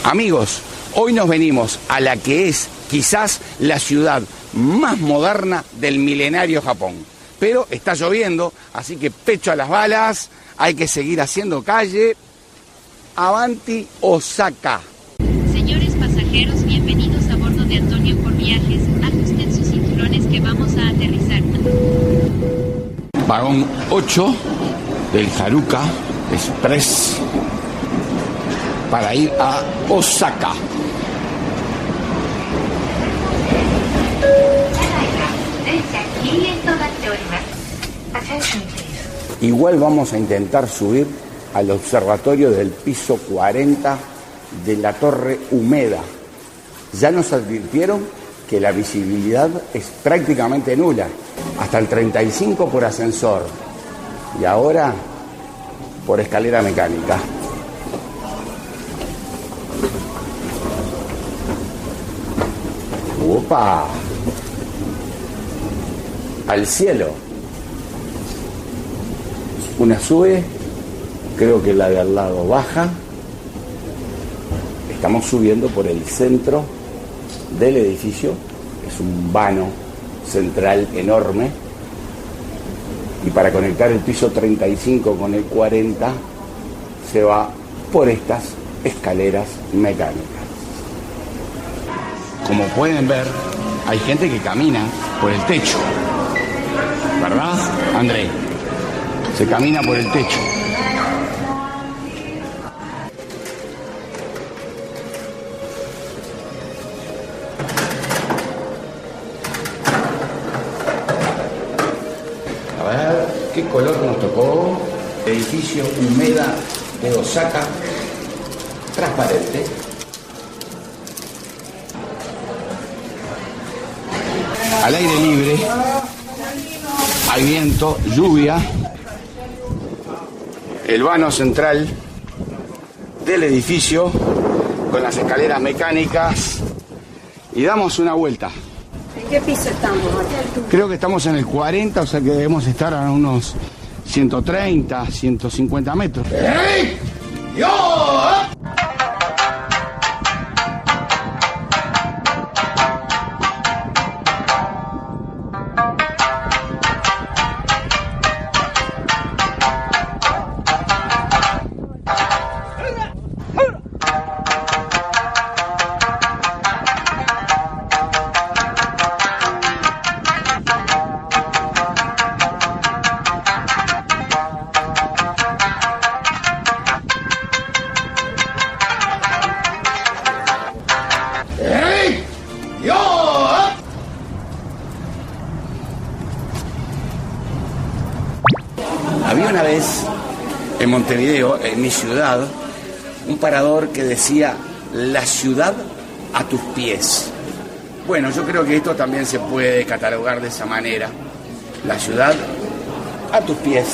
Amigos, hoy nos venimos a la que es quizás la ciudad más moderna del milenario Japón. Pero está lloviendo, así que pecho a las balas, hay que seguir haciendo calle. Avanti Osaka. Señores pasajeros, bienvenidos a bordo de Antonio por Viajes. Ajusten sus cinturones que vamos a aterrizar. Vagón 8 del Haruka Express para ir a Osaka. Igual vamos a intentar subir al observatorio del piso 40 de la Torre Umeda. Ya nos advirtieron que la visibilidad es prácticamente nula, hasta el 35 por ascensor y ahora por escalera mecánica. ¡Opa! Al cielo. Una sube, creo que la de al lado baja. Estamos subiendo por el centro del edificio. Es un vano central enorme. Y para conectar el piso 35 con el 40 se va por estas escaleras mecánicas. Como pueden ver, hay gente que camina por el techo. ¿Verdad, André? Se camina por el techo. A ver, ¿qué color nos tocó? Edificio Umeda de Osaka, transparente. Al aire libre, hay viento, lluvia. El vano central del edificio con las escaleras mecánicas y damos una vuelta. ¿En qué piso estamos? Creo que estamos en el 40, o sea que debemos estar a unos 130, 150 metros. ¡Hey! ¡Yo! Había una vez en Montevideo, en mi ciudad, un parador que decía la ciudad a tus pies. Bueno, yo creo que esto también se puede catalogar de esa manera. La ciudad a tus pies.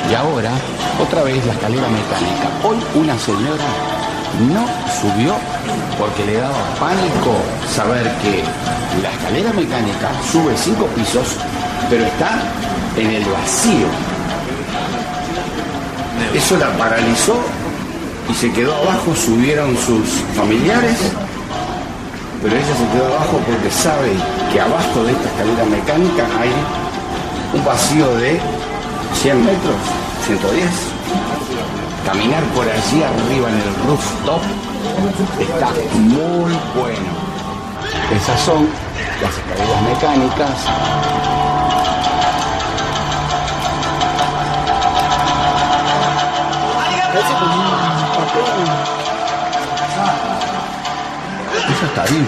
Y ahora, otra vez la escalera mecánica. Hoy una señora no subió porque le daba pánico saber que la escalera mecánica sube 5 pisos, pero está en el vacío. Eso la paralizó y se quedó abajo. Subieron sus familiares, pero ella se quedó abajo porque sabe que abajo de esta escalera mecánica hay un vacío de 100 metros, 110. Caminar por allí arriba en el rooftop está muy bueno. Esas son las escaleras mecánicas. Eso está vivo.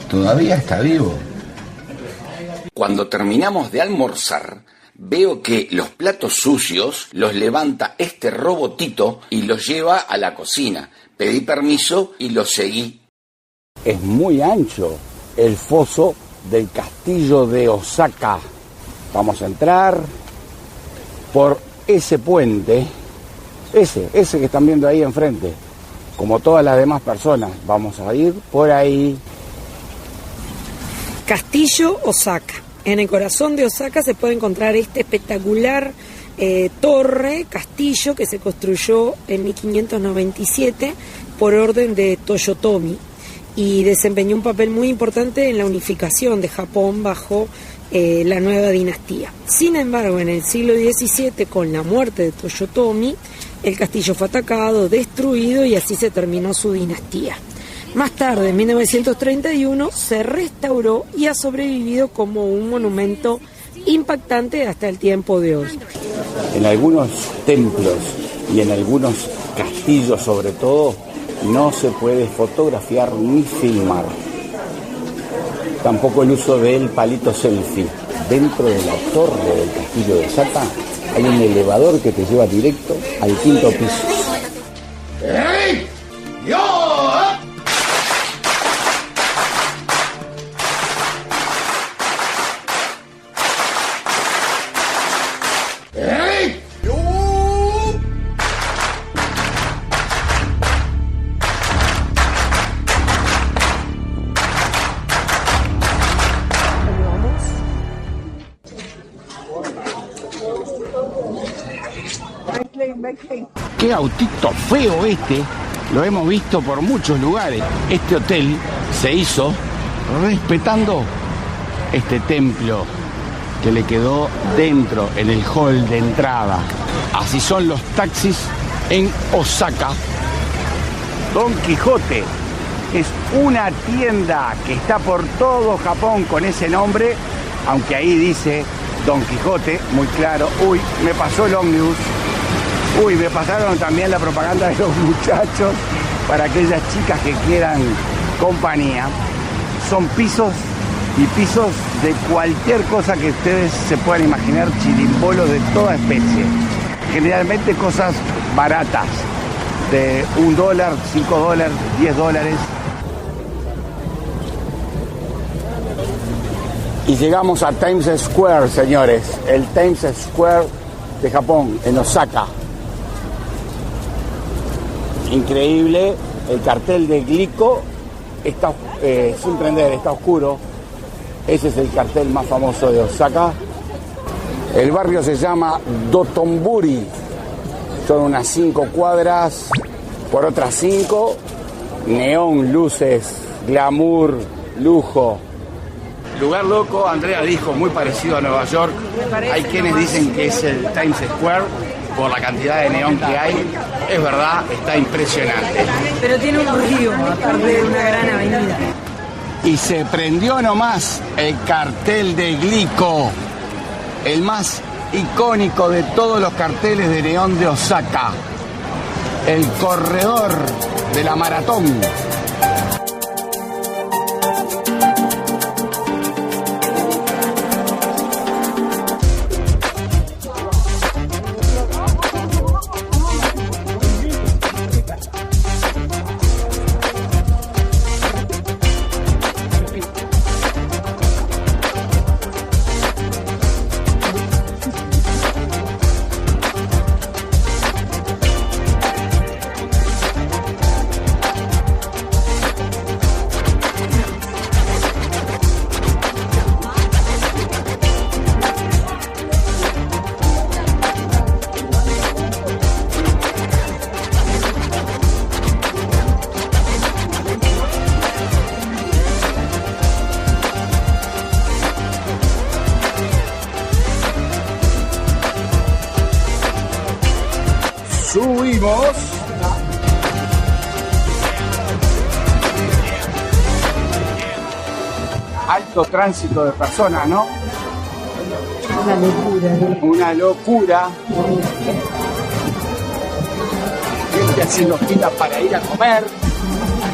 Todavía está vivo. Cuando terminamos de almorzar, veo que los platos sucios los levanta este robotito y los lleva a la cocina. Pedí permiso y lo seguí. Es muy ancho el foso del castillo de Osaka. Vamos a entrar por ese puente ese que están viendo ahí enfrente. Como todas las demás personas, vamos a ir por ahí. Castillo Osaka. En el corazón de Osaka se puede encontrar este espectacular castillo que se construyó en 1597 por orden de Toyotomi y desempeñó un papel muy importante en la unificación de Japón bajo la nueva dinastía. Sin embargo, en el siglo XVII, con la muerte de Toyotomi, el castillo fue atacado, destruido y así se terminó su dinastía. Más tarde, en 1931, se restauró y ha sobrevivido como un monumento impactante hasta el tiempo de hoy. En algunos templos y en algunos castillos sobre todo, no se puede fotografiar ni filmar. Tampoco el uso del palito selfie. Dentro de la torre del castillo de Osaka hay un elevador que te lleva directo al 5º piso. ¡Hey! ¡Yo! ¡Hey! ¡Yo! Qué autito feo este, lo hemos visto por muchos lugares. Este hotel se hizo respetando este templo que le quedó dentro, en el hall de entrada. Así son los taxis en Osaka. Don Quijote es una tienda que está por todo Japón con ese nombre, aunque ahí dice Don Quijote, muy claro. Uy, me pasó el ómnibus. Uy, me pasaron también la propaganda de los muchachos para aquellas chicas que quieran compañía. Son pisos y pisos de cualquier cosa que ustedes se puedan imaginar, chirimbolos de toda especie. Generalmente cosas baratas, de $1, $5, $10. Y llegamos a Times Square, señores. El Times Square de Japón, en Osaka. Increíble, el cartel de Glico está sin prender, está oscuro. Ese es el cartel más famoso de Osaka. El barrio se llama Dotonbori. Son unas 5 cuadras por otras 5. Neón, luces, glamour, lujo. Lugar loco, Andrea dijo, muy parecido a Nueva York. Hay quienes dicen que es el Times Square por la cantidad de neón que hay. Es verdad, está impresionante. Pero tiene un río, aparte de una gran avenida. Y se prendió nomás el cartel de Glico, el más icónico de todos los carteles de neón de Osaka. El corredor de la maratón. Subimos. Alto tránsito de personas, ¿no? Una locura. Una locura. Gente haciendo fila para ir a comer.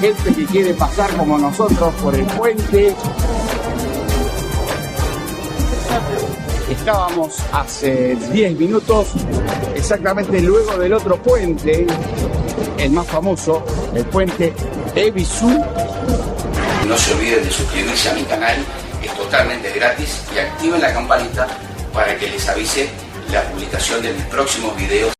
Gente que quiere pasar como nosotros por el puente. Estábamos hace 10 minutos, exactamente luego del otro puente, el más famoso, el puente Ebisu. No se olviden de suscribirse a mi canal, es totalmente gratis, y activen la campanita para que les avise la publicación de mis próximos videos.